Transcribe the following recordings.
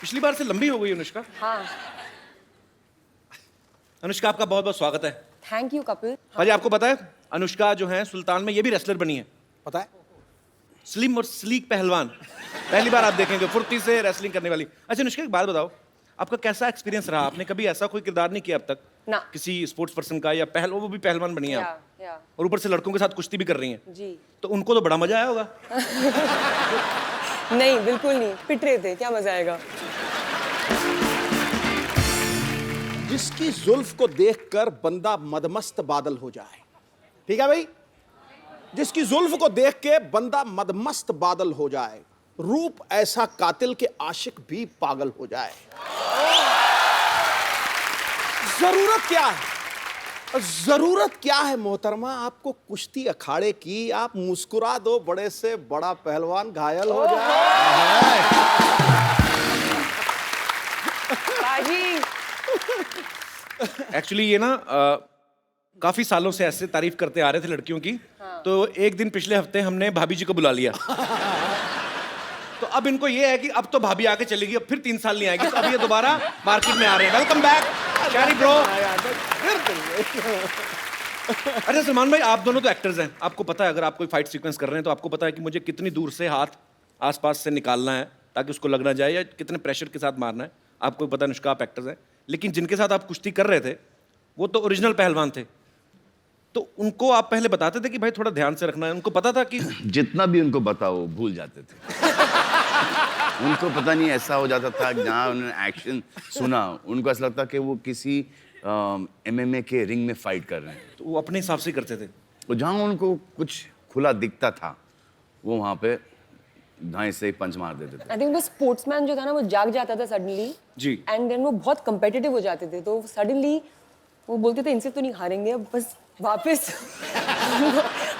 पिछली बार से लंबी हो गई अनुष्का। हाँ। अनुष्का आपका बहुत बहुत स्वागत है। Thank you Kapil. भाजी आपको पता है अनुष्का जो है सुल्तान में ये भी रेसलर बनी है। पता है? स्लिम और स्लीक पहलवान। पहली बार आप देखेंगे फुर्ती से रेसलिंग करने वाली। अच्छा अनुष्का एक बात बताओ, आपका कैसा एक्सपीरियंस रहा? आपने कभी ऐसा कोई किरदार नहीं किया अब तक ना। किसी स्पोर्ट्स पर्सन का, या वो भी पहलवान बनी है आप, या। और ऊपर से लड़कों के साथ कुश्ती भी कर रही हैं, जी। तो उनको तो बड़ा मजा आया होगा। नहीं बिल्कुल नहीं, पिट रहे थे, क्या मजा आएगा। जिसकी जुल्फ को देखकर बंदा मदमस्त बादल हो जाए, ठीक है भाई? जिसकी जुल्फ को देख के बंदा मदमस्त बादल हो जाए, रूप ऐसा कातिल के आशिक भी पागल हो जाए। जरूरत क्या है? जरूरत क्या है मोहतरमा आपको कुश्ती अखाड़े की? आप मुस्कुरा दो, बड़े से बड़ा पहलवान घायल हो जाए। बाजी। एक्चुअली ये ना काफी सालों से ऐसे तारीफ करते आ रहे थे लड़कियों की। हाँ। तो एक दिन पिछले हफ्ते हमने भाभी जी को बुला लिया। तो अब इनको ये है कि अब तो भाभी आके चलेगी, अब फिर 3 साल नहीं आएगी, तो अब ये दोबारा मार्केट में आ रहे हैं। वेलकम बैक शैरी ब्रो। अच्छा सलमान भाई, आप दोनों तो एक्टर्स हैं, आपको पता है अगर आप कोई फाइट सीक्वेंस कर रहे हैं तो आपको पता है कि मुझे कितनी दूर से हाथ आसपास से निकालना है ताकि उसको लग ना जाए, या कितने प्रेशर के साथ मारना है। आपको पता है अनुष्का आप एक्टर्स हैं, लेकिन जिनके साथ आप कुश्ती कर रहे थे वो तो ओरिजिनल पहलवान थे, तो उनको आप पहले बताते थे कि भाई थोड़ा ध्यान से रखना है? उनको पता था कि जितना भी उनको बताओ भूल जाते थे। उनको पता नहीं ऐसा हो जाता था, जहाँ उन्होंने एक्शन सुना उनको ऐसा लगता कि वो किसी MMA के रिंग में फाइट कर रहे हैं। तो वो अपने हिसाब से करते थे। तो जहाँ उनको कुछ खुला दिखता था वो वहाँ पे दाएं से पंच मार देते थे। आई थिंक वो स्पोर्ट्समैन जो था ना वो जाग जाता था सडनली जी। एंड देन वो बहुत कंपेटिटिव हो जाते थे, तो सडनली वो बोलते थे इनसे तो नहीं हारेंगे, अब बस वापस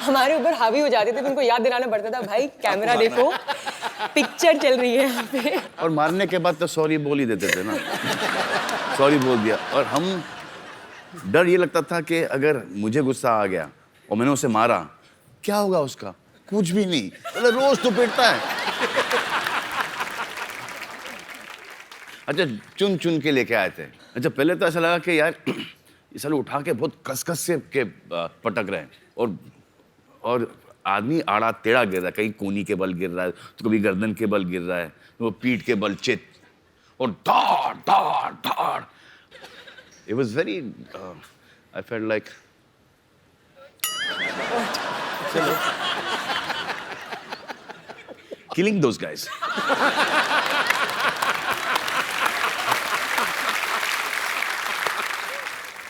हमारे ऊपर हावी हो जाते थे। तो उनको याद दिलाना पड़ता था, भाई कैमरा देखो, पिक्चर चल रही है यहाँ पे। और मारने के बाद तो सॉरी बोल ही देते थे ना। सॉरी बोल दिया। और हम डर ये लगता था कि अगर मुझे गुस्सा आ गया और मैंने उसे मारा, क्या होगा उसका? कुछ भी नहीं, मतलब रोज तो पिटता है। अच्छा चुन चुन के लेके आए थे। अच्छा पहले तो ऐसा लगा कि यार ये साले उठा के बहुत कस से के पटक रहे हैं, और आदमी आड़ा टेढ़ा गिर रहा है, कहीं कोनी के बल गिर रहा है, तो कभी गर्दन के बल गिर रहा है, वो पीठ के बल चित, और धाड़ धाड़ धाड़। It was very I felt like killing those guys.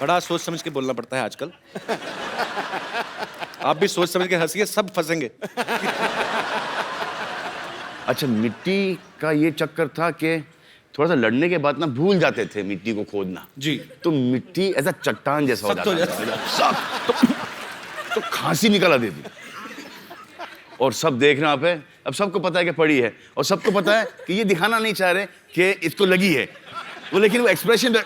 बड़ा सोच समझ के बोलना पड़ता है आजकल। आप भी सोच समझ के हंसिए, सब फंसेंगे। अच्छा मिट्टी का ये चक्कर था कि थोड़ा सा लड़ने के बाद ना भूल जाते थे मिट्टी को खोदना। जी। तो मिट्टी ऐसा चट्टान जैसा हो सख्त हो जाता था। सख्त। तो खांसी निकल आती थी। और सब देख रहे हैं पे, अब सबको पता है कि पड़ी है, और सबको पता है कि ये दिखाना नहीं चाह रहे कि इसको लगी है वो, लेकिन वो एक्सप्रेशन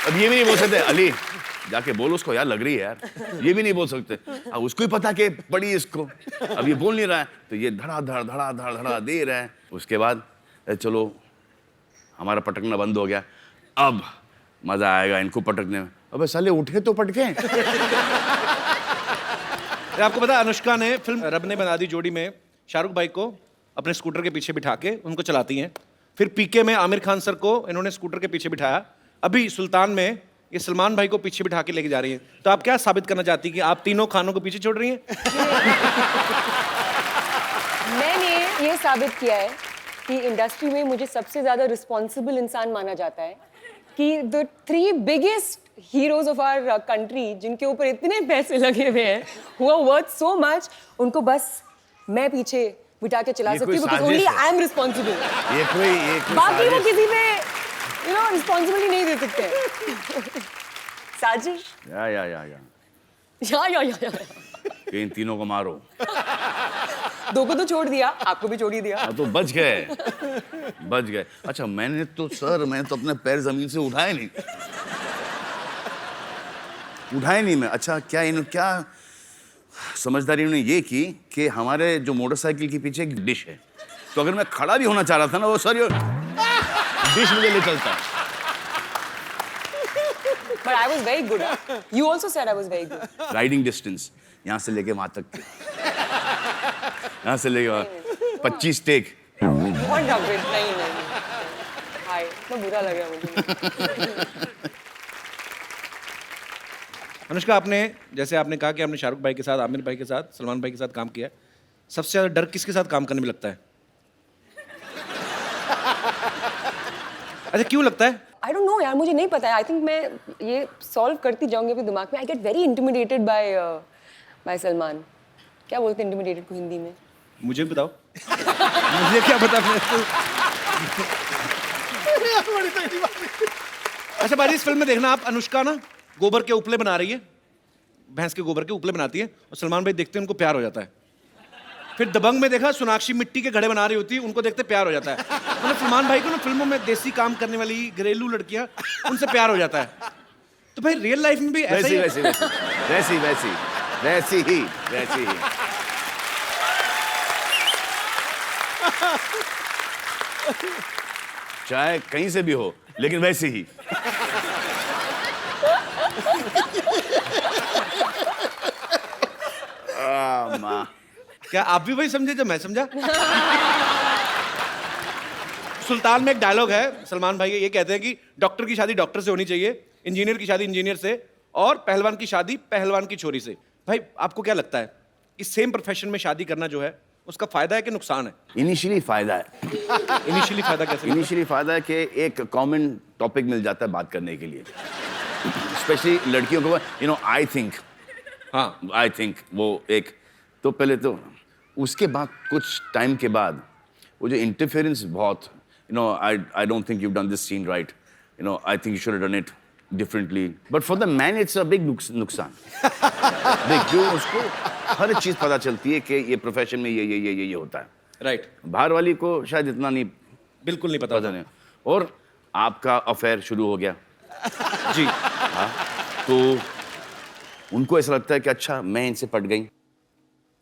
अब ये भी नहीं बोल सकते, अली जाके बोल उसको यार लग रही है यार, ये भी नहीं बोल सकते। अब उसको ही पता कि पड़ी इसको, अब ये बोल नहीं रहा है, तो ये धड़ा धड़ धड़ा धड़ धड़ा दे रहा है। उसके बाद चलो हमारा पटकना बंद हो गया, अब मजा आएगा इनको पटकने में। अबे साले उठे तो पटके। आपको पता है अनुष्का ने फिल्म रब ने बना दी जोड़ी में शाहरुख भाई को अपने स्कूटर के पीछे बिठा के उनको चलाती हैं। फिर पीके में आमिर खान सर को इन्होंने स्कूटर के पीछे बिठाया। अभी सुल्तान में ये सलमान भाई को पीछे बिठा के लेके जा रही हैं। तो आप क्या साबित करना चाहती हैं कि आप तीनों खानों को पीछे छोड़ रही हैं? मैंने ये साबित किया है कि इंडस्ट्री में मुझे सबसे ज्यादा रिस्पॉन्सिबल इंसान माना जाता है, कि the 3 biggest heroes of our country, जिनके ऊपर इतने पैसे लगे हुए हैं, who are worth so much, उनको बस मैं पीछे बिठा के चला सकती हूँ, because only I am responsible। ये कोई बाकी वो किसी पे रिस्पॉन्सिबिलिटी नहीं दे सकते। साजिश। या। कि इन तीनों को मारो। 2 को तो छोड़ दिया, आपको भी छोड़ ही दिया। तो बच गए। अच्छा मैंने तो अपने पैर जमीन से उठाए नहीं मैं। अच्छा क्या समझदारी उन्होंने ये की कि हमारे जो मोटरसाइकिल के पीछे एक डिश है, तो अगर मैं खड़ा भी होना चाह रहा था ना, वो सॉरी डिश मुझे ले चलता। But I was very good. You also said I was very good. Riding distance यहाँ से लेके वहां तक, यहाँ से लेके वहां 25 टेक। बहुत डबल नहीं हाय तो बुरा लगा मुझे। अनुष्का, आपने जैसे आपने कहा कि आपने शाहरुख भाई के साथ, आमिर भाई के साथ, सलमान भाई के साथ काम किया है, सबसे ज्यादा डर किसके साथ काम करने में लगता है? अच्छा, क्यों लगता है? I don't know यार, मुझे नहीं पता है। आई थिंक मैं ये सॉल्व करती जाऊंगी अपने दिमाग में। I get very intimidated bye Salman. क्या बोलते हैं इंटिमिडेटेड को हिंदी में? मुझे भी बताओ। मुझे क्या पता। अच्छा बाजी, इस फिल्म में देखना आप, अनुष्का ना गोबर के उपले बना रही है, भैंस के गोबर के उपले बनाती है, और सलमान भाई देखते हैं उनको प्यार हो जाता है। फिर दबंग में देखा सोनाक्षी मिट्टी के घड़े बना रही होती है, उनको देखते प्यार हो जाता है। मतलब सलमान भाई को ना फिल्मों में देसी काम करने वाली घरेलू लड़कियां, उनसे प्यार हो जाता है। तो भाई रियल लाइफ में भी ऐसा ही वैसी वैसी वैसी वैसी ही वैसी ही। चाहे कहीं से भी हो, लेकिन वैसी ही। माँ, क्या आप भी वही समझे जो मैं समझा? सुल्तान में एक डायलॉग है, सलमान भाई ये कहते हैं कि डॉक्टर की शादी डॉक्टर से होनी चाहिए, इंजीनियर की शादी इंजीनियर से, और पहलवान की शादी पहलवान की छोरी से। भाई आपको क्या लगता है कि सेम प्रोफेशन में शादी करना जो है उसका फायदा है कि नुकसान है? इनिशियली फायदा है। इनिशियली फायदा कैसे? इनिशियली फायदा है कि एक कॉमन टॉपिक मिल जाता है बात करने के लिए, स्पेशली लड़कियों को। यू नो, आई थिंक, हाँ, आई थिंक वो एक, तो पहले तो उसके बाद कुछ टाइम के बाद वो जो इंटरफेरेंस बहुत, you know, I don't think you done this scene right, you know, I think you should have done it differently, but for the man it's a big नुकसान। देख, जो उसको हर चीज पता चलती है कि ये प्रोफेशन में ये होता है, राइट। बाहर वाली को शायद इतना नहीं, बिल्कुल नहीं पता नहीं। और आपका अफेयर शुरू हो गया जी। हाँ, तो उनको ऐसा लगता है कि अच्छा मैं इनसे पट गई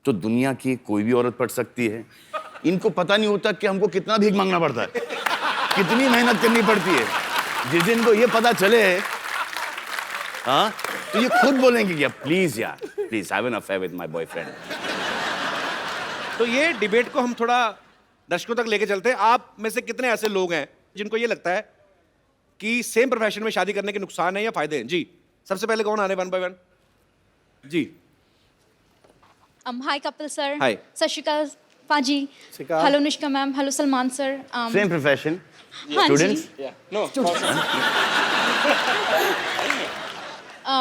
तो दुनिया की कोई भी औरत पट सकती है। इनको पता नहीं होता कि हमको कितना भीख मांगना पड़ता है, कितनी मेहनत करनी पड़ती है। जिस दिन को ये पता चले, हाँ, तो ये खुद बोलेंगे कि प्लीज यार, please have an affair with my boyfriend. तो ये डिबेट को हम थोड़ा दर्शकों तक लेके चलते हैं। आप में से कितने ऐसे लोग हैं जिनको ये लगता है कि सेम प्रोफेशन में शादी करने के नुकसान है या फायदे हैं? जी, सबसे पहले कौन आ रहे 1 by 1? Ji. Hi Kapil sir. Hi. सत श्री अकाल पाजी. Hello Anushka ma'am, hello Salman sir. Same profession, हाँ जी. स्टूडेंट्स।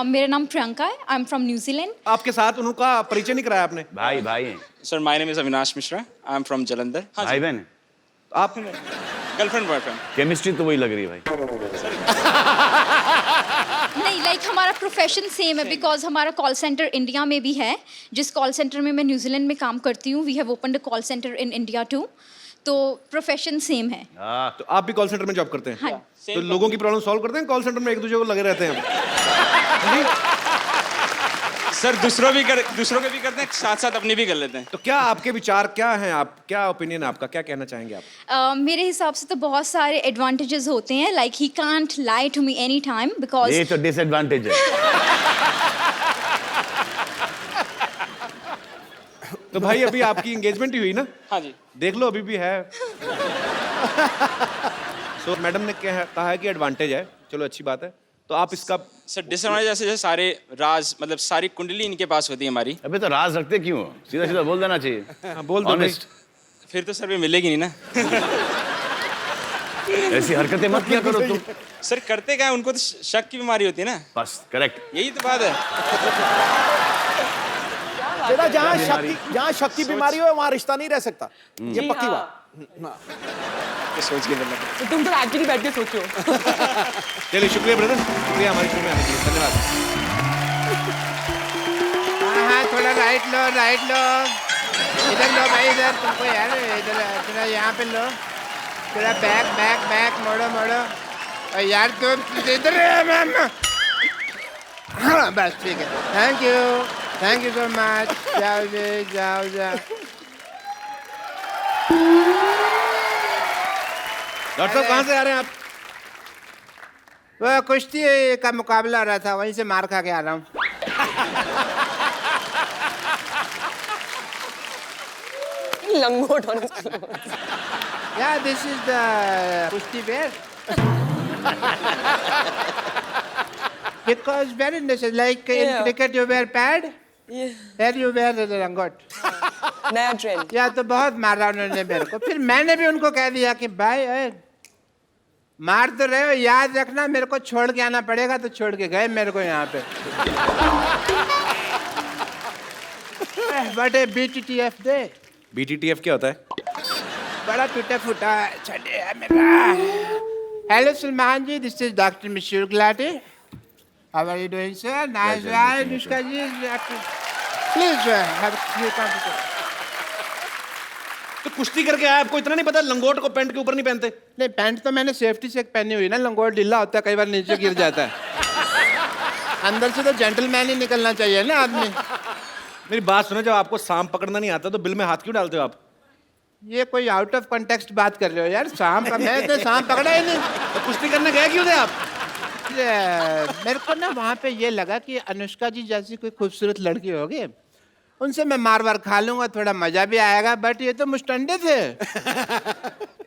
मेरा नाम प्रियंका है. I am from New Zealand. आपके साथ उनका परिचय नहीं कराया आपने? भाई भाई हैं, Sir, my name is Avinash Mishra. I'm from Jalandhar. भाई बहन हैं। आप Girlfriend, boyfriend. केमिस्ट्री तो वही लग रही है भाई। नहीं, लाइक हमारा प्रोफेशन सेम है बिकॉज हमारा कॉल सेंटर इंडिया में भी है. जिस कॉल सेंटर में मैं न्यूजीलैंड में काम करती हूँ, we have opened a call centre in India too. तो प्रोफेशन सेम है. तो आप भी कॉल सेंटर में जॉब करते हैं? हाँ. तो लोगों की प्रॉब्लम सॉल्व करते हैं कॉल सेंटर में, एक दूसरे को लगे रहते हैं? सर दूसरों के भी करते हैं, साथ साथ अपनी भी कर लेते हैं. तो क्या आपके विचार क्या हैं, आप क्या ओपिनियन है आपका, क्या कहना चाहेंगे आप? मेरे हिसाब से तो बहुत सारे एडवांटेजेस होते हैं. Like he can't lie to me any time because ये तो डिसएडवांटेज है। तो भाई अभी आपकी एंगेजमेंट ही हुई ना? हाँ जी. देख लो अभी भी है। सो मैडम ने कहा है कि एडवांटेज है, चलो अच्छी बात है। तो आप इसका सर डिसएडवांटेज जैसे सारे राज, मतलब सारी कुंडली इनके पास होती है हमारी. अबे तो राज रखते क्यों हो? सीधा सीधा बोल देना चाहिए। हाँ, बोल दो भाई। Honest. फिर तो सर भी मिलेगी नहीं ना. ऐसी हरकतें मत किया करो तुम। सर करते क्या है, उनको तो शक की बीमारी होती है ना. बस करेक्ट। यही तो बात है. बेटा, जहाँ शक की बीमारी हो वहाँ रिश्ता नहीं रह सकता, ये जी, पक्की हाँ. बात। तो सोच के बोलना. तो तुम तो एक्चुअली बैठ के सोचो. चलिए शुक्रिया ब्रदर, शुक्रिया हमारे शो में आने के लिए, धन्यवाद। हाँ, थोड़ा राइट लो, इधर लो भाई, इधर तुमको यार, इधर थोड़ा यहाँ पे लो, थोड़ा बैक मोड़ो. और यार तुम इधर, हाँ बस ठीक है, thank you. Thank you so much. जाओ जी, जाओ जाओ। डॉक्टर साहब कहाँ से आ रहे हैं आप? वो कुश्ती का मुकाबला हो रहा था, वहीं से मार खा के आ रहा हूँ। लंगोट on his clothes. Yeah, this is the kushti wear. Because very necessary. Like in Yeah. cricket you wear pad, Yeah. here you wear the langot. नया ट्रेंड। या तो बहुत मारा उन्होंने मेरे को। फिर मैंने भी उनको कह दिया कि भाई मार तो रहे हो, याद रखना मेरे को छोड़ के आना पड़ेगा। तो छोड़ के गए मेरे को यहाँ पे। What a BTTF day. BTTF क्या होता है? बड़ा टूटा फूटा चले है मेरा। Hello Salman ji, this is doctor Mishur Gulati. How are you doing sir? Nice right Anushka ji. Please have confidence. तो कुश्ती करके आया, आपको इतना नहीं पता लंगोट को पैंट के ऊपर नहीं पहनते? नहीं, पैंट तो मैंने सेफ्टी से पहनी हुई ना, लंगोट ढीला होता है, कई बार नीचे गिर जाता है। अंदर से तो जेंटलमैन ही निकलना चाहिए ना आदमी। मेरी बात सुनो, जब आपको सांप पकड़ना नहीं आता तो बिल में हाथ क्यों डालते हो आप? ये कोई आउट ऑफ कॉन्टेक्स्ट बात कर रहे हो यार। सांप मैं तो सांप पकड़ा ही नहीं। तो कुश्ती करने गए क्यों थे आप? मेरे को ना वहाँ पे ये लगा कि अनुष्का जी जैसी कोई खूबसूरत लड़की होगी, उनसे मैं मार वार खा लूंगा, थोड़ा मजा भी आएगा। बट ये तो मुस्टंडे थे।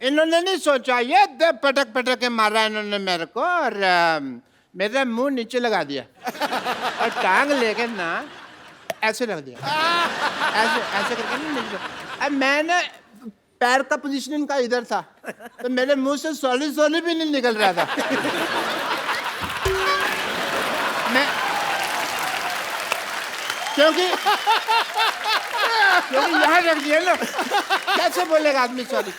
इन्होंने नहीं सोचा, ये पटक पटक के मारा इन्होंने मेरे को, और मेरा मुंह नीचे लगा दिया और टांग लेके ना ऐसे रख दिया। ऐसे ऐसे करके ना नीचे। अब मैं ना पैर का पोजीशन इनका इधर था, तो मेरे मुंह से सॉली सॉली भी नहीं निकल रहा था। मैं क्योंकि यहाँ रख दिया ना, कैसे बोलेगा आदमी सॉरी।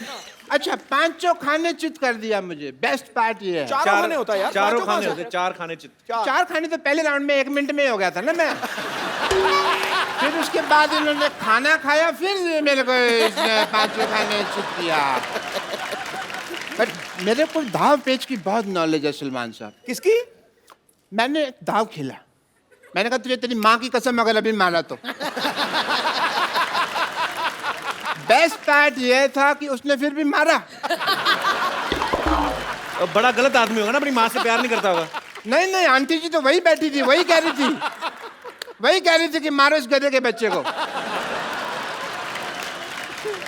अच्छा, पांचों खाने चित कर दिया मुझे। बेस्ट पार्ट ये है। चारों खाने होता है यार। चारों पांचों खाने कहाँ होते, चार खाने चित। चार खाने तो पहले राउंड में 1 मिनट में ही हो गया था ना मैं। फिर उसके बाद इन्होंने खाना खाया, फिर मेरे को इसने पांचों खाने चित किया। बट मेरे को दाव पेच की बहुत नॉलेज है सलमान साहब। किसकी? मैंने एक दाव खेला। मैंने कहा तुझे तेरी माँ की कसम अगर अभी मारा तो। बेस्ट पार्ट ये था कि उसने फिर भी मारा। अब बड़ा गलत आदमी होगा ना, अपनी माँ से प्यार नहीं करता होगा। नहीं नहीं, आंटी जी तो वही बैठी थी, वही कह रही थी कि मारो इस गधे के बच्चे को।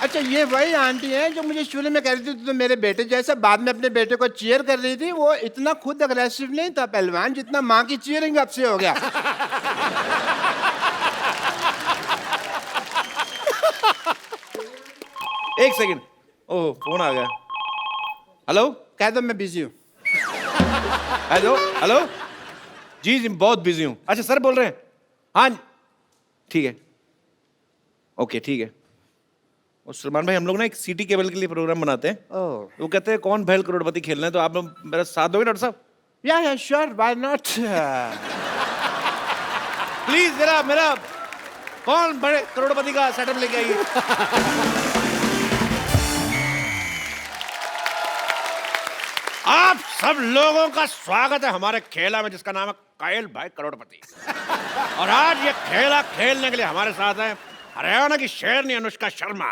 अच्छा, ये वही आंटी है जो मुझे शुरू में कह रही थी तो मेरे बेटे जैसा, बाद में अपने बेटे को चीयर कर रही थी। वो इतना खुद अग्रेसिव नहीं था पहलवान, जितना माँ की चीयरिंग अब से हो गया। एक सेकंड, ओह फोन आ गया। हेलो, कह दो मैं बिजी हूँ। हेलो हेलो, जी जी बहुत बिजी हूँ। अच्छा सर बोल रहे हैं? हाँ ठीक है, ओके ठीक है। और सलमान भाई, हम लोग ना एक सिटी केबल के लिए प्रोग्राम बनाते हैं। वो कहते हैं कौन भैल करोड़पति खेलना है, तो आप लोग मेरा साथ दोगे डॉक्टर साहब? या श्योर, व्हाई नॉट। प्लीज मेरा कौन बड़े करोड़पति का सेटअप लेके आइए। आप सब लोगों का स्वागत है हमारे खेला में, जिसका नाम है कायल भाई करोड़पति। और आज ये खेला खेलने के लिए हमारे साथ है हरियाणा की शेरनी अनुष्का शर्मा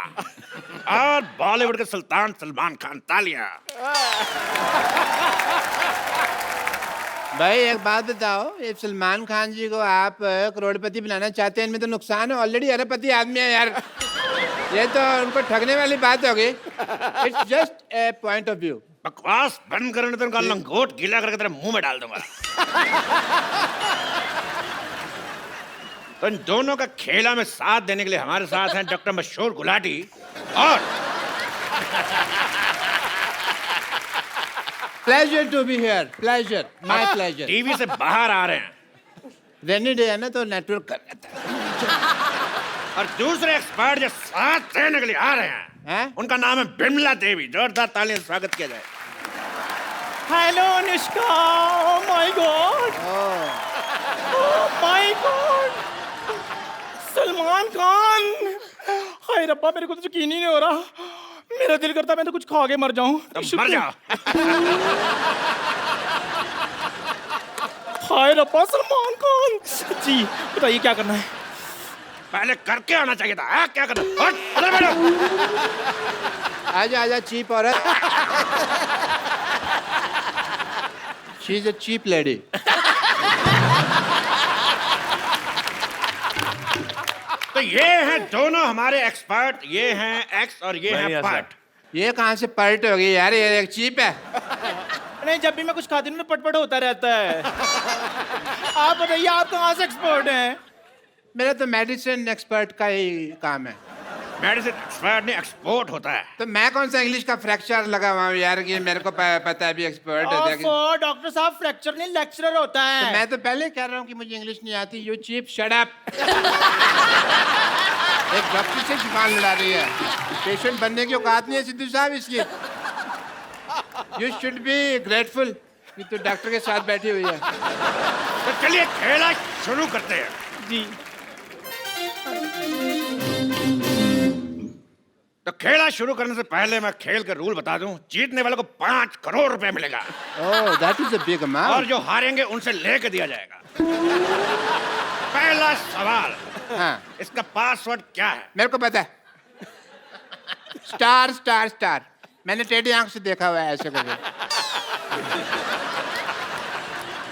और बॉलीवुड के सुल्तान सलमान खान। तालियां। भाई एक बात बताओ, ये सलमान खान जी को आप करोड़पति बनाना चाहते हैं, इनमें तो नुकसान है, ऑलरेडी अरबपति आदमी है यार। ये तो उनको ठगने वाली बात होगी। It's just a point of view. बकवास बंद करने तो उनका लंगोट गीला करके तेरे मुंह में डाल दूंगा। तो इन दोनों का खेला में साथ देने के लिए हमारे साथ हैं डॉक्टर मशहूर गुलाटी और pleasure to be here, pleasure, my pleasure. TV से बाहर आ रहे हैं। रेनी डे है ना, तो नेटवर्क कर रहा था। और दूसरे एक्सपर्ट जो साथ देने के लिए आ रहे हैं, उनका नाम है बिमला देवी। जोरदार तालियों से स्वागत किया जाए। Hello Anushka, my god, my god, Salman Khan. हाय रब्बा, मेरे को तो यकीन ही नहीं हो रहा। मेरा दिल करता मैं तो कुछ खा के मर जाऊं। मर जाओ। हाय रब्बा, सलमान खान जी, बताइए क्या करना है? पहले करके आना चाहिए था। हाँ, क्या करना? हट, उधर बैठो। आजा आजा चीप औरत। She is a cheap lady. तो ये हैं दोनों हमारे एक्सपर्ट, ये हैं एक्स और ये नहीं, हैं ऐसा। पार्ट। ये कहाँ से पलट हो गई यार, ये एक चीप है। नहीं, जब भी मैं कुछ खाती हूँ ना पटपट होता रहता है। आप बताइए, आप कहाँ से एक्सपर्ट हैं? मेरा तो मेडिसिन एक्सपर्ट का ही काम है। मेडिसिन एक्सपर्ट नहीं, एक्सपोर्ट होता है। तो मैं कौन सा इंग्लिश का फ्रैक्चर लगा हुआ हूँ यार कि मेरे को पता है भी एक्सपर्ट है कि... डॉक्टर साहब, फ्रैक्चर नहीं लेक्चरर होता है। तो मैं तो पहले कह रहा हूँ कि मुझे इंग्लिश नहीं आती। You cheap, shut up. एक डॉक्टर से जुबान लड़ा रही है। पेशेंट बनने की औकात नहीं है सिद्धू साहब इसकी। यू शुड बी ग्रेटफुल कि तू डॉक्टर के साथ बैठी हुई है। तो चलिए खेला शुरू करते हैं। जी। तो खेला शुरू करने से पहले मैं खेल के रूल बता दूं। जीतने वाले को 5 करोड़ रुपए मिलेगा ओह, दैट इज अ बिग और अमाउंट। जो हारेंगे उनसे लेके दिया जाएगा। पहला सवाल, हाँ, इसका पासवर्ड क्या है? मेरे को पता है। Star star star. मैंने टेढ़ी आंख से देखा हुआ है ऐसे कभी।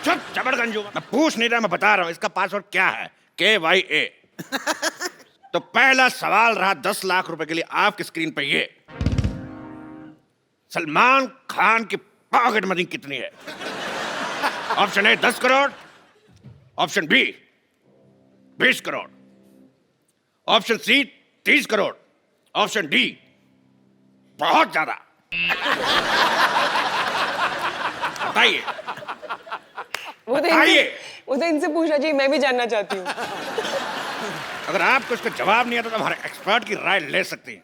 चुप चबड़गंजू, मैं पूछ नहीं रहा, मैं बता रहा हूं इसका पासवर्ड क्या है। KYA। तो पहला सवाल रहा 10 लाख रुपए के लिए आपकी स्क्रीन पे ये। सलमान खान की पॉकेट मनी कितनी है? Option A 10 crore, option B 20 crore, option C 30 crore, option D बहुत ज्यादा। बताइए बताइए। वो तो इनसे पूछना चाहिए, मैं भी जानना चाहती हूँ। अगर आपको इसका जवाब नहीं आता तो हमारे एक्सपर्ट की राय ले सकती हैं।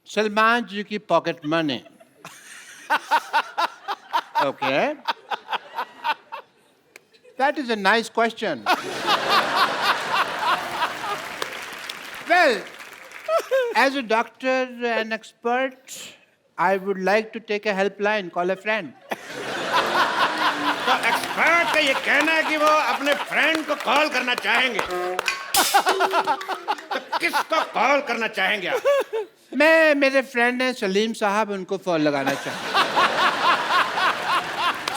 सलमान जी की pocket money. Okay, that is a nice question. Well, as a doctor and expert, I would like to take a helpline, call a friend. तो एक्सपर्ट का ये कहना है कि वो अपने फ्रेंड को कॉल करना चाहेंगे। तो किसको कॉल करना चाहेंगे आप? मैं, मेरे फ्रेंड हैं सलीम साहब, उनको फोन लगाना चाहूँ।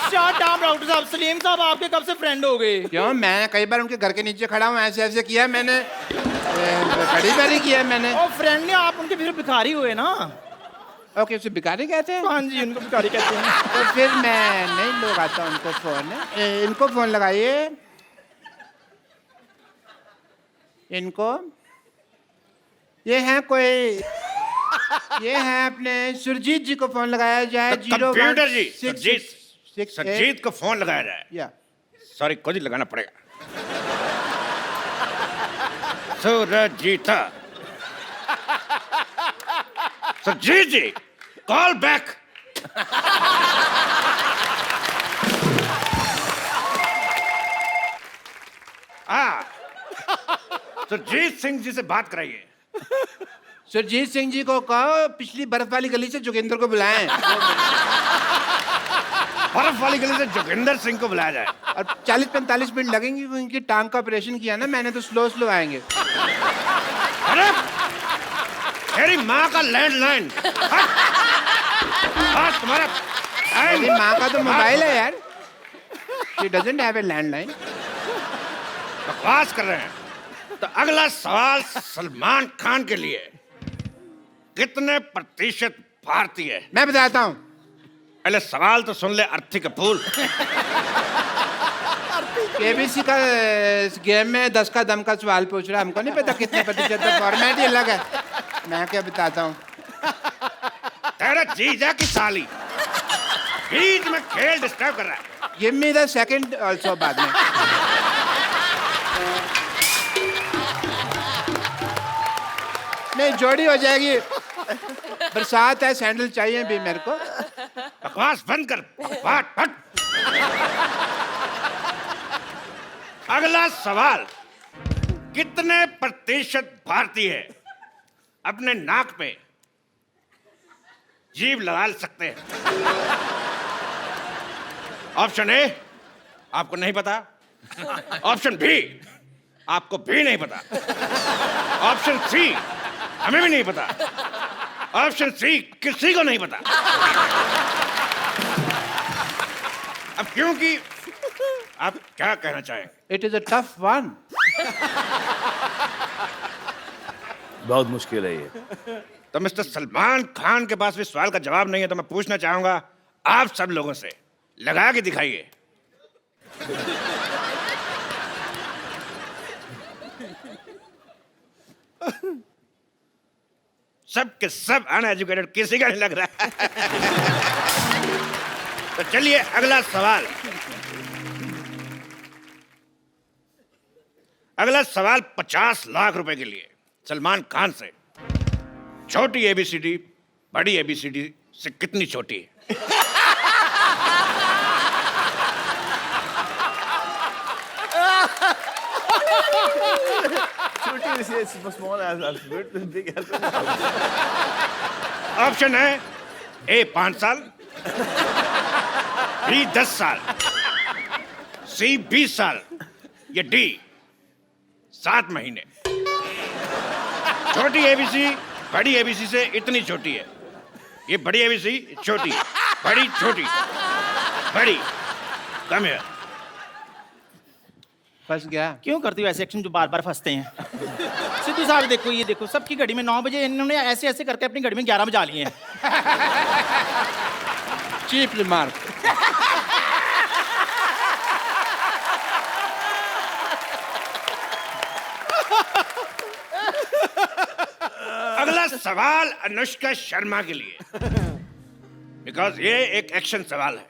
शट अप डॉक्टर साहब। सलीम साहब आपके कब से फ्रेंड हो गए? क्यों, मैं कई बार उनके घर के नीचे खड़ा हूँ, ऐसे ऐसे किया मैंने, बड़ी बारी किया मैंने। और फ्रेंड नहीं, आप उनके फिर भिखारी हुए ना। ओके, उसे भिखारी कहते हैं? हाँ जी, उनको भिखारी कहते हैं। तो फिर मैं नहीं लगाता उनको फोन। इनको फोन लगाइए, इनको। ये हैं कोई, ये हैं अपने सुरजीत जी को फोन लगाया जाए। तो कंप्यूटर जी, सरजीत सरजीत को फोन लगाया जाए। या सॉरी, खुद ही लगाना पड़ेगा। सुरजीता, सरजीत जी, कॉल बैक। सुरजीत सिंह जी से बात कराइए। सुरजीत सिंह जी को कहो पिछली बर्फ वाली गली से जोगिंदर को बुलाएं। बर्फ वाली गली से जोगिंदर सिंह को बुलाया जाए। और 40-45 मिनट लगेंगे, उनकी टांग का ऑपरेशन किया ना मैंने, तो स्लो स्लो आएंगे। अरे तेरी माँ का लैंडलाइन। तुम्हारा मेरी माँ का तो मोबाइल है यार। She doesn't have a landline. बकवास कर रहे हैं। तो अगला सवाल सलमान खान के लिए, कितने प्रतिशत भारतीय है? मैं बताता हूँ। पहले सवाल तो सुन ले अर्थी कपूर। केबीसी का इस गेम में 10 का दम का सवाल पूछ रहा है, हमको नहीं पता कितने प्रतिशत है, फॉर्मेट ही अलग है। मैं क्या बताता हूँ। तेरा जीजा की साली बीच में खेल डिस्टर्ब कर रहा है। Give me the second also बाद में। नहीं, जोड़ी हो जाएगी। बरसात है, सैंडल चाहिए भी मेरे को। बकवास बंद कर, बात हट। अगला सवाल, कितने प्रतिशत भारतीय अपने नाक पे जीभ लगा सकते हैं? ऑप्शन ए, आपको नहीं पता। ऑप्शन बी, आपको भी नहीं पता। ऑप्शन सी हमें भी नहीं पता। ऑप्शन सी किसी को नहीं पता। अब क्योंकि आप क्या कहना चाहेंगे? It is a tough one. बहुत मुश्किल है ये। तो मिस्टर सलमान खान के पास भी सवाल का जवाब नहीं है, तो मैं पूछना चाहूंगा आप सब लोगों से, लगा के दिखाइए। सब के सब अनएजुकेटेड, किसी का नहीं लग रहा है। तो चलिए अगला सवाल। अगला सवाल 50 लाख रुपए के लिए सलमान खान से। छोटी एबीसीडी बड़ी एबीसीडी से कितनी छोटी है? ऑप्शन है ए 5 साल, बी 10 साल, सी 20 साल, या डी 7 महीने। छोटी एबीसी बड़ी एबीसी से इतनी छोटी है। ये बड़ी एबीसी छोटी, बड़ी छोटी, बड़ी कम है। फंस गया। क्यों करती हो ऐसे एक्शन जो बार बार फंसते हैं? सिद्धू साहब देखो, ये देखो, सबकी घड़ी में 9 बजे, इन्होंने ऐसे ऐसे करके अपनी घड़ी में 11 बजा लिए हैं। Cheap remark. अगला सवाल अनुष्का शर्मा के लिए, बिकॉज ये एक एक्शन सवाल है।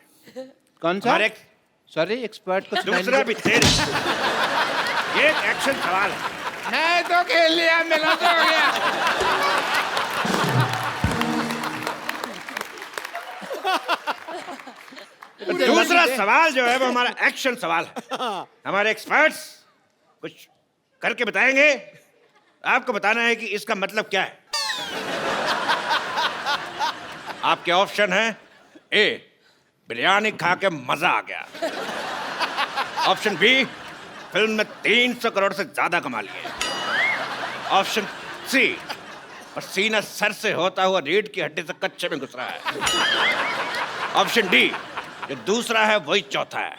कौन सा? हमारे सॉरी, एक्सपर्ट को दूसरा भी तेरे, ये एक एक्शन सवाल है। मैं तो खेल लिया, मेरा तो हो गया। दूसरा सवाल जो है वो हमारा एक्शन सवाल है। हमारे एक्सपर्ट्स कुछ करके बताएंगे, आपको बताना है कि इसका मतलब क्या है। आपके ऑप्शन है ए बिरयानी खा के मजा आ गया, ऑप्शन बी फिल्म में 300 करोड़ से ज्यादा कमा लिए, ऑप्शन सी पसीना सर से होता हुआ रीढ़ की हड्डी से कच्चे में घुस रहा है, ऑप्शन डी जो दूसरा है वही चौथा है।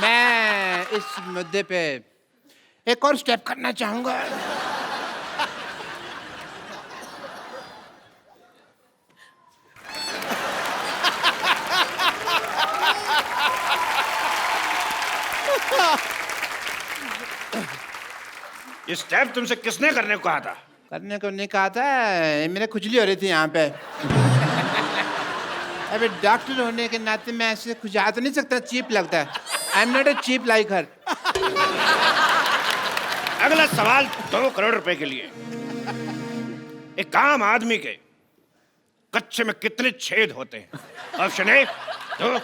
मैं इस मुद्दे पे एक और स्टेप करना चाहूंगा। ये स्टेप तुमसे किसने करने को कहा था? करने को नहीं कहा था, मेरे खुजली हो रही थी यहाँ पे। अबे डॉक्टर होने के नाते मैं ऐसे खुजा तो नहीं सकता, चीप लगता है। I am not a cheap like her. अगला सवाल 2 करोड़ रुपए के लिए। एक आम आदमी के कच्चे में कितने छेद होते हैं? Option A 2,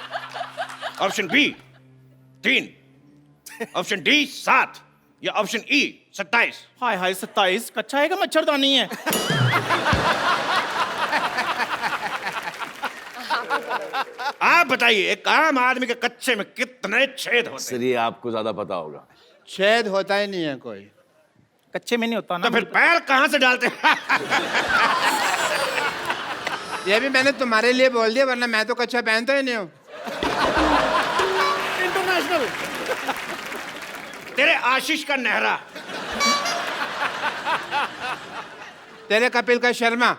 option B 3, option D 7, या ऑप्शन ई 27। हाय हाय 27, कच्चा है कि मच्छरदानी है? आप बताइए एक आम आदमी के कच्चे में कितने छेद होते हैं? सर ये आपको ज्यादा पता होगा। छेद होता ही नहीं है कोई। कच्चे में नहीं होता ना। तो फिर पैर कहां से डालते हैं? ये भी मैंने तुम्हारे लिए बोल दिया, वरना मैं तो कच्चा पहनता ही नहीं हूँ। इंटरनेशनल। तेरे आशीष का नेहरा, तेरे कपिल का शर्मा।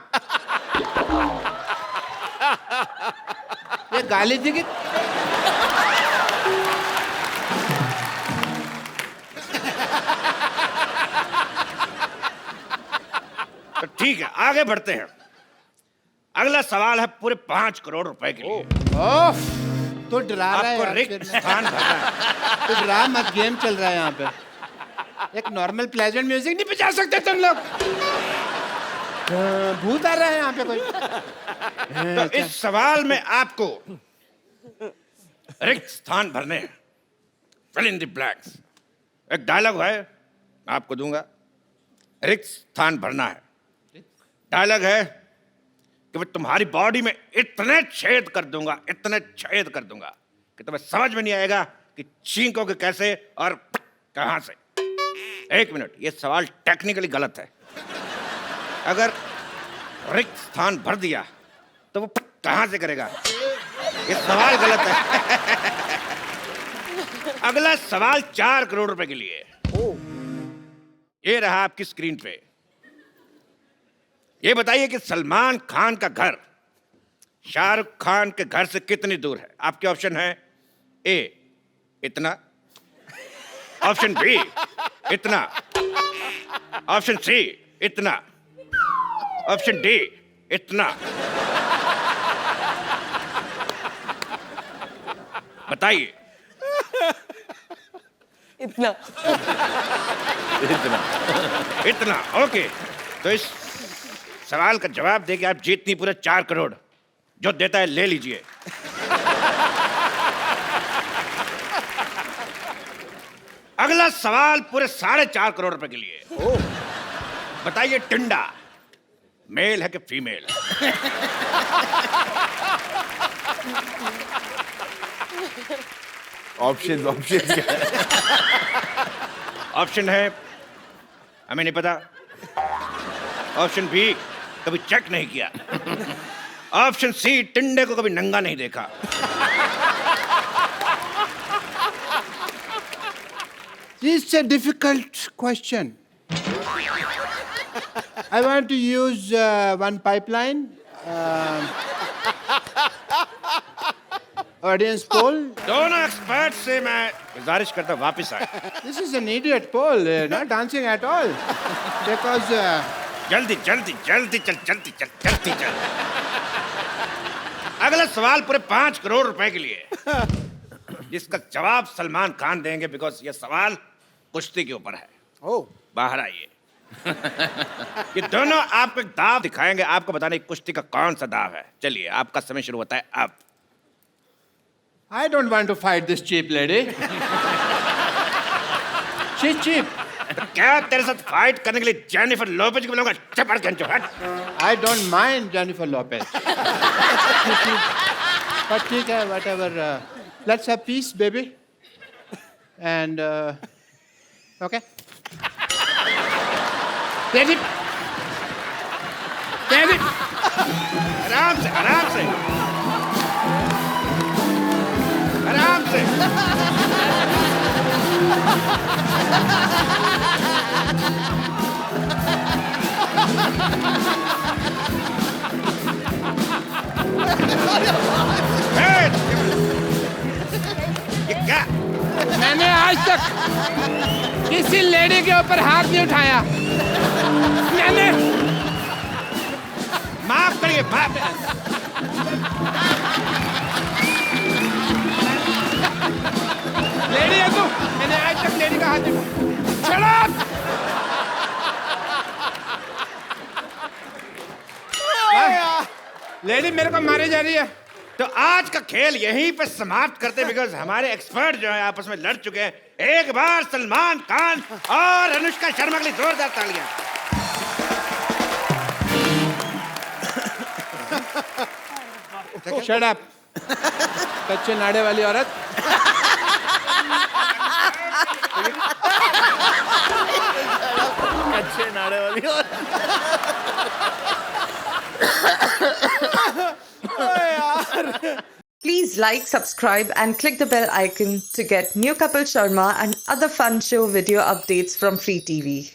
ये गाली थी कि तो ठीक है आगे बढ़ते हैं। अगला सवाल है पूरे 5 करोड़ रुपए के लिए। ओह, तो डरा रहा है आपको यार रिक्त फिर मैं। स्थान भरना है। तो डरा मत, गेम चल रहा है यहाँ पे। एक नॉर्मल प्लेजेंट म्यूजिक नहीं बजा सकते तुम लोग? भूत आ रहा है यहाँ पे कोई। तो इस सवाल में आपको रिक्त स्थान भरने हैं। Fill in the blanks. एक डायलॉग है मैं आपको दूंगा, रिक्त स्थान भरना है। डायलॉग है कि मैं तुम्हारी बॉडी में इतने छेद कर दूंगा, इतने छेद कर दूंगा कि तुम्हें समझ में नहीं आएगा कि छींकोगे कैसे और कहां से? एक मिनट, ये सवाल टेक्निकली गलत है। अगर रिक्त स्थान भर दिया तो वो कहां से करेगा? ये सवाल गलत है। अगला सवाल 4 करोड़ रुपए के लिए। ये रहा आपकी स्क्रीन पे। ये बताइए कि सलमान खान का घर शाहरुख खान के घर से कितनी दूर है? आपके ऑप्शन है ए इतना, ऑप्शन बी इतना, ऑप्शन सी इतना, ऑप्शन डी इतना। बताइए। इतना। इतना, ओके। तो इस सवाल का जवाब देके आप जीतनी पूरे 4 करोड़। जो देता है ले लीजिए। अगला सवाल पूरे 4.5 करोड़ रुपए के लिए। बताइए टिंडा मेल है कि फीमेल? ऑप्शन ऑप्शन क्या है? ऑप्शन है हमें नहीं पता, ऑप्शन बी कभी चेक नहीं किया, ऑप्शन सी टिंडे को कभी नंगा नहीं देखा। This is a difficult question. I want to use one pipeline. Audience poll. दोनों एक्सपर्ट से मैं गुजारिश करता हूं वापस आए। This is an idiot poll, not dancing at all. Because जल्दी जल्दी जल्दी चल जल्दी चल जल्दी चल। अगला सवाल पूरे 5 करोड़ रुपए के लिए, जिसका जवाब सलमान खान देंगे, बिकॉज ये सवाल कुश्ती के ऊपर है। ओ बाहर आइए। ये दोनों आपको एक दाव दिखाएंगे, आपको बताना है कुश्ती का कौन सा दाव है। चलिए आपका समय शुरू होता है अब। I don't want to fight this cheap lady. She's cheap. तो क्या तेरे साथ फाइट करने के लिए जेनिफर लोपेज को बुलाऊंगा? चपड़ के हट। I don't mind Jennifer Lopez. But ठीक है, whatever. Let's have peace, baby. And okay. Ready? Ready? आराम से आराम से आराम से। ये क्या? मैंने आज तक किसी लेडी के ऊपर हाथ नहीं उठाया। मैंने माफ करिए, माफ। लेडी है तू? मैंने आज तक लेडी का हाथ नहीं उठाया। Shut up! लेडी मेरे को मारी जा रही है। तो आज का खेल यहीं पे समाप्त करते, बिकॉज हमारे एक्सपर्ट जो है आपस में लड़ चुके हैं। एक बार सलमान खान और अनुष्का शर्मा के लिए जोरदार तालियां। Shut up. कच्चे नाड़े वाली औरत। अच्छे नाड़े वाली और Please like, subscribe and click the bell icon to get new Kapil Sharma and other fun show video updates from Free TV.